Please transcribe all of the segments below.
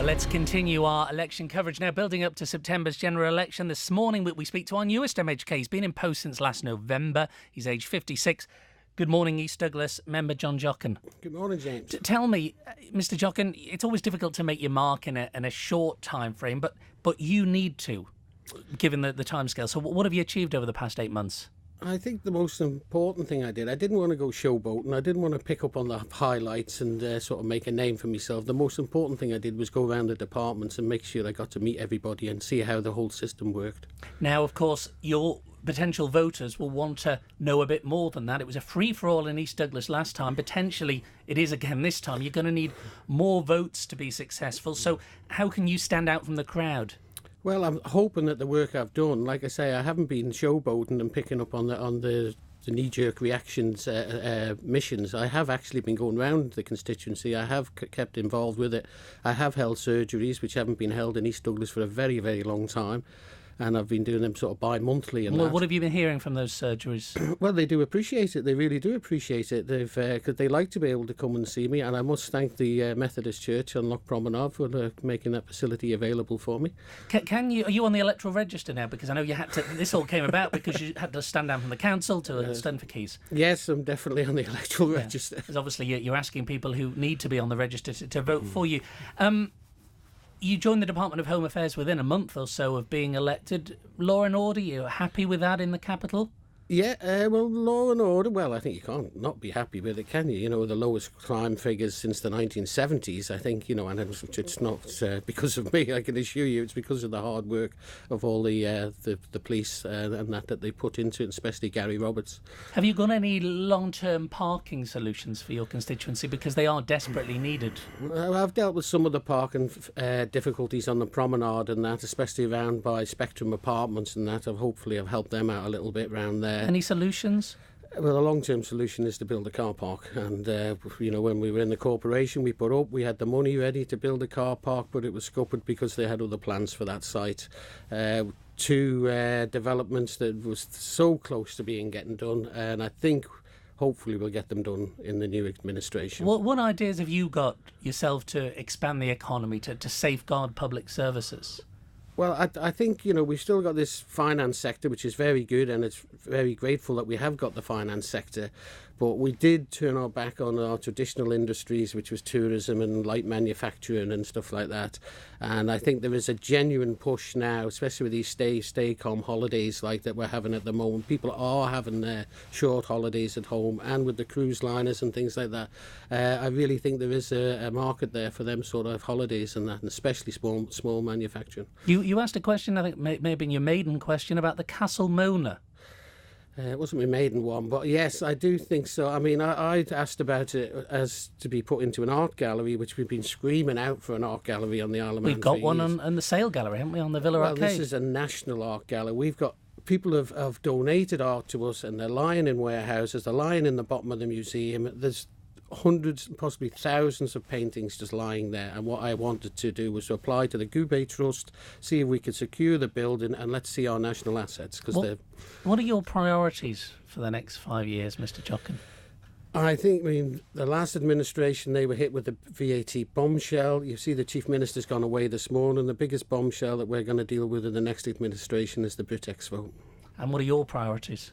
Well, let's continue our election coverage now, building up to September's general election. This morning we speak to our newest MHK. He's been in post since last November. He's aged 56. Good morning, East Douglas member Jon Joughin. Good morning, James. Tell me, Mr. Joughin, it's always difficult to make your mark in a short time frame, but you need to, given the timescale. So what have you achieved over the past 8 months? I think the most important thing I didn't want to go showboating. I didn't want to pick up on the highlights and sort of make a name for myself. The most important thing I did was go around the departments and make sure I got to meet everybody and see how the whole system worked. Now, of course, your potential voters will want to know a bit more than that. It was a free-for-all in East Douglas last time. Potentially, it is again this time. You're going to need more votes to be successful. So how can you stand out from the crowd? Well, I'm hoping that the work I've done, like I say, I haven't been showboating and picking up on the knee-jerk reactions missions. I have actually been going round the constituency. I have kept involved with it. I have held surgeries which haven't been held in East Douglas for a very, very long time. And I've been doing them sort of bi-monthly. And what have you been hearing from those surgeries? Well, they do appreciate it. They really do appreciate it. Cause they like to be able to come and see me. And I must thank the Methodist Church on Loch Promenade for making that facility available for me. Are you on the electoral register now? Because I know you had to. This all came about because you had to stand down from the council to stand for keys. Yes, I'm definitely on the electoral register. Because obviously you're asking people who need to be on the register to vote for you. You joined the Department of Home Affairs within a month or so of being elected. Law and order, you're happy with that in the capital? Yeah, well, law and order, well, I think you can't not be happy with it, can you? You know, the lowest crime figures since the 1970s, I think, you know, and it's not because of me, I can assure you, it's because of the hard work of all the police and that they put into it, especially Gary Roberts. Have you got any long-term parking solutions for your constituency? Because they are desperately needed. I've dealt with some of the parking difficulties on the promenade and that, especially around by Spectrum Apartments and that. Hopefully I've helped them out a little bit around there. Any solutions? Well, the long-term solution is to build a car park. And, you know, when we were in the corporation, we had the money ready to build a car park, but it was scuppered because they had other plans for that site. Two developments that was so close to getting done, and I think hopefully we'll get them done in the new administration. What ideas have you got yourself to expand the economy, to safeguard public services? Well, I think, you know, we've still got this finance sector, which is very good, and it's very grateful that we have got the finance sector. But we did turn our back on our traditional industries, which was tourism and light manufacturing and stuff like that. And I think there is a genuine push now, especially with these stay-calm holidays like that we're having at the moment. People are having their short holidays at home, and with the cruise liners and things like that. I really think there is a market there for them sort of holidays and that, and especially small manufacturing. You asked a question, I think maybe in your maiden question, about the Castle Mona. It wasn't my maiden one, but yes, I do think so. I mean, I'd asked about it as to be put into an art gallery, which we've been screaming out for an art gallery on the Isle of Man. We've got one on the Sale Gallery, haven't we, on the Villa Arcade? Well, this is a national art gallery. We've got people have donated art to us, and they're lying in warehouses, they're lying in the bottom of the museum. There's hundreds, possibly thousands of paintings just lying there, and what I wanted to do was to apply to the Goubet Trust, see if we could secure the building, and let's see our national assets. What are your priorities for the next 5 years, Mr. Joughin? I think, the last administration, they were hit with the VAT bombshell. You see the Chief Minister's gone away this morning. The biggest bombshell that we're going to deal with in the next administration is the Britex vote. And what are your priorities?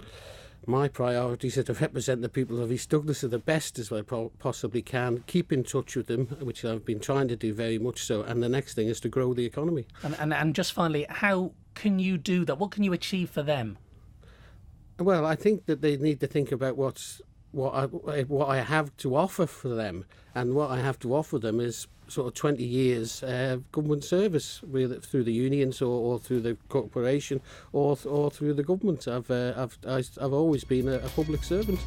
My priorities are to represent the people of East Douglas to the best as I possibly can, keep in touch with them, which I've been trying to do very much so, and the next thing is to grow the economy. And just finally, how can you do that? What can you achieve for them? Well, I think that they need to think about what I have to offer for them, and what I have to offer them is sort of 20 years government service, through the unions or through the corporation or through the government. I've always been a public servant.